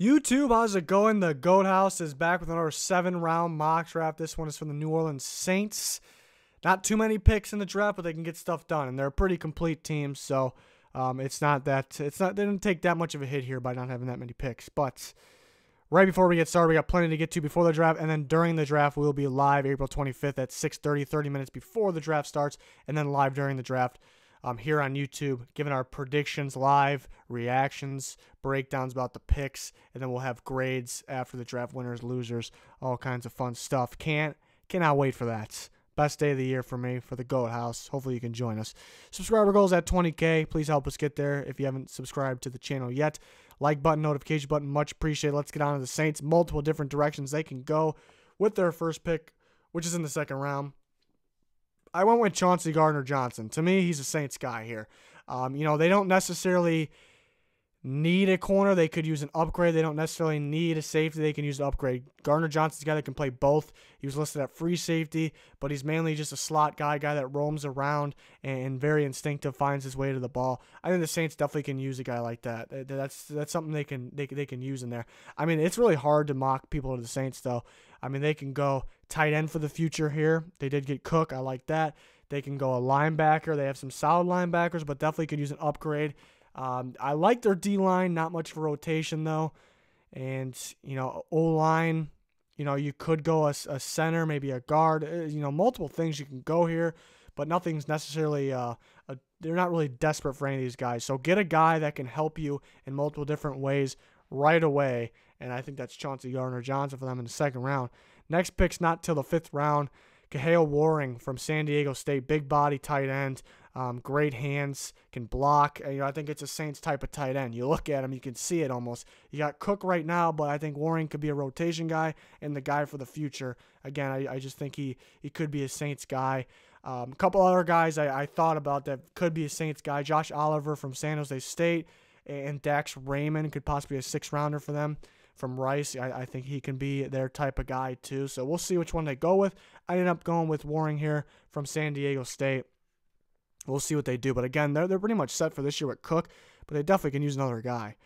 YouTube, how's it going? The Goat House is back with another 7-round mock draft. This one is from the New Orleans Saints. Not too many picks in the draft, but they can get stuff done, and they're a pretty complete team. So they didn't take that much of a hit here by not having that many picks. But right before we get started, we got plenty to get to before the draft, and then during the draft, we'll be live April 25th at 6:30, 30 minutes before the draft starts, and then live during the draft. Here on YouTube, giving our predictions live, reactions, breakdowns about the picks, and then we'll have grades after the draft, winners, losers, all kinds of fun stuff. Cannot wait for that. Best day of the year for me, for the Goat House. Hopefully you can join us. Subscriber goals at 20K. Please help us get there if you haven't subscribed to the channel yet. Like button, notification button, much appreciated. Let's get on to the Saints. Multiple different directions they can go with their first pick, which is in the second round. I went with Chauncey Gardner-Johnson. To me, he's a Saints guy here. They don't necessarily need a corner. They could use an upgrade. They don't necessarily need a safety. They can use an upgrade. Gardner-Johnson's a guy that can play both. He was listed at free safety, but he's mainly just a slot guy that roams around and very instinctive, finds his way to the ball. I think the Saints definitely can use a guy like that. That's something they can use in there. I mean, it's really hard to mock people to the Saints, though. I mean, they can go tight end for the future here. They did get Cook. I like that. They can go a linebacker. They have some solid linebackers, but definitely could use an upgrade. I like their D-line. Not much for rotation, though. And, O-line, you could go a center, maybe a guard. Multiple things you can go here, but nothing's necessarily they're not really desperate for any of these guys. So get a guy that can help you in multiple different ways right away. And I think that's Chauncey Gardner-Johnson for them in the second round. Next pick's not till the 5th round. Kahale Warring from San Diego State, big body tight end, great hands, can block. I think it's a Saints type of tight end. You look at him, you can see it almost. You got Cook right now, but I think Warring could be a rotation guy and the guy for the future. Again, I just think he could be a Saints guy. A couple other guys I thought about that could be a Saints guy. Josh Oliver from San Jose State and Dax Raymond could possibly be a 6th-rounder for them. From Rice, I think he can be their type of guy too. So we'll see which one they go with. I ended up going with Warring here from San Diego State. We'll see what they do. But again, they're pretty much set for this year with Cook, but they definitely can use another guy.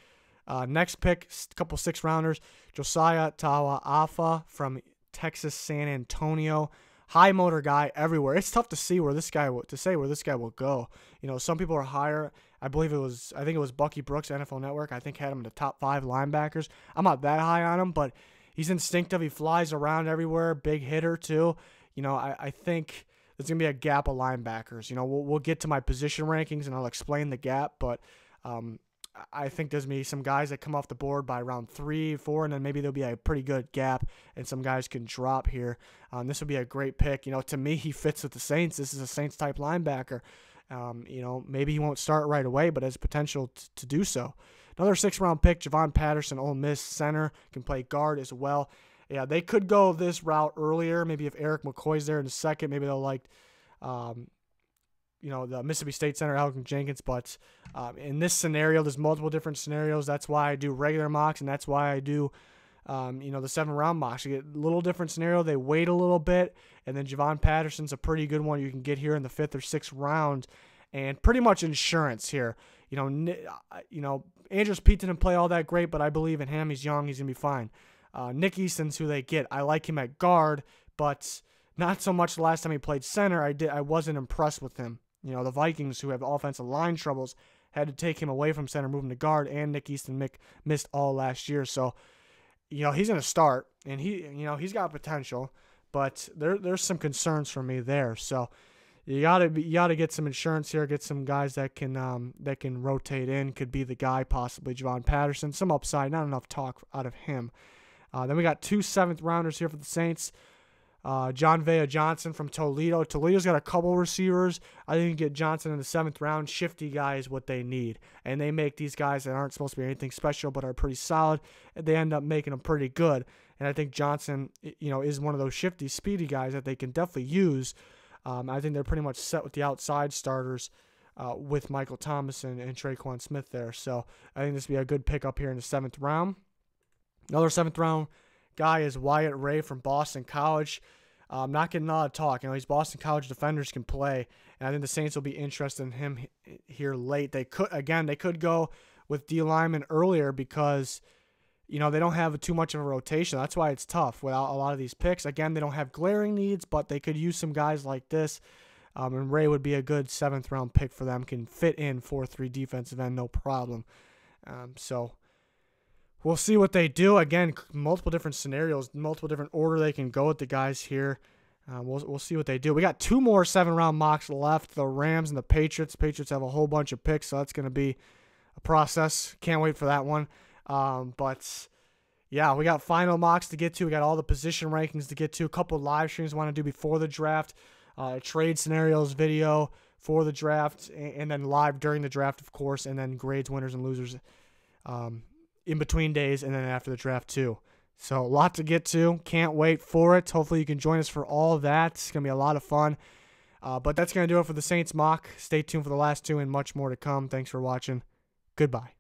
Next pick, a couple 6th-rounders. Josiah Tawa-Afa from Texas San Antonio. High motor guy everywhere. It's tough to see where this guy will go. Some people are higher. I think it was Bucky Brooks, NFL Network. I think had him in the top 5 linebackers. I'm not that high on him, but he's instinctive. He flies around everywhere. Big hitter too. I think there's gonna be a gap of linebackers. We'll get to my position rankings and I'll explain the gap, but I think there's going to be some guys that come off the board by round 3, 4, and then maybe there'll be a pretty good gap, and some guys can drop here. This would be a great pick. To me, he fits with the Saints. This is a Saints-type linebacker. Maybe he won't start right away, but has potential to do so. Another 6th-round pick, Javon Patterson, Ole Miss center, can play guard as well. Yeah, they could go this route earlier. Maybe if Eric McCoy's there in a second, maybe they'll like the Mississippi State center, Alvin Jenkins. But in this scenario, there's multiple different scenarios. That's why I do regular mocks, and that's why I do, the 7th-round mocks. You get a little different scenario. They wait a little bit, and then Javon Patterson's a pretty good one you can get here in the 5th or 6th round, and pretty much insurance here. Andrews Pete didn't play all that great, but I believe in him. He's young. He's going to be fine. Nick Easton's who they get. I like him at guard, but not so much the last time he played center. I wasn't impressed with him. The Vikings, who have offensive line troubles, had to take him away from center, move him to guard, and Nick Easton missed all last year. So, he's going to start, and he's got potential, but there's some concerns for me there. So, you gotta get some insurance here, get some guys that can rotate in. Could be the guy, possibly Javon Patterson. Some upside, not enough talk out of him. Then we got 2 7th-rounders here for the Saints. John Vea Johnson from Toledo. Toledo's got a couple receivers. I think you get Johnson in the 7th round. Shifty guy is what they need. And they make these guys that aren't supposed to be anything special but are pretty solid, and they end up making them pretty good. And I think Johnson, is one of those shifty, speedy guys that they can definitely use. I think they're pretty much set with the outside starters with Michael Thomas and Traquan Smith there. So I think this would be a good pickup here in the 7th round. Another 7th-round guy is Wyatt Ray from Boston College. Not getting a lot of talk. These Boston College defenders can play, and I think the Saints will be interested in him here late. They could go with D lineman earlier because they don't have too much of a rotation. That's why it's tough without a lot of these picks. Again, they don't have glaring needs, but they could use some guys like this. And Ray would be a good 7th-round pick for them. Can fit in 4-3 defensive end, no problem. So we'll see what they do. Again, multiple different scenarios, multiple different order they can go with the guys here. We'll see what they do. We got 2 more 7th-round mocks left, the Rams and the Patriots. Patriots have a whole bunch of picks, so that's going to be a process. Can't wait for that one. But yeah, we got final mocks to get to. We got all the position rankings to get to. A couple of live streams we want to do before the draft. Trade scenarios video for the draft, and then live during the draft, of course, and then grades, winners, and losers in between days, and then after the draft too. So a lot to get to. Can't wait for it. Hopefully you can join us for all of that. It's going to be a lot of fun. But that's going to do it for the Saints mock. Stay tuned for the last 2 and much more to come. Thanks for watching. Goodbye.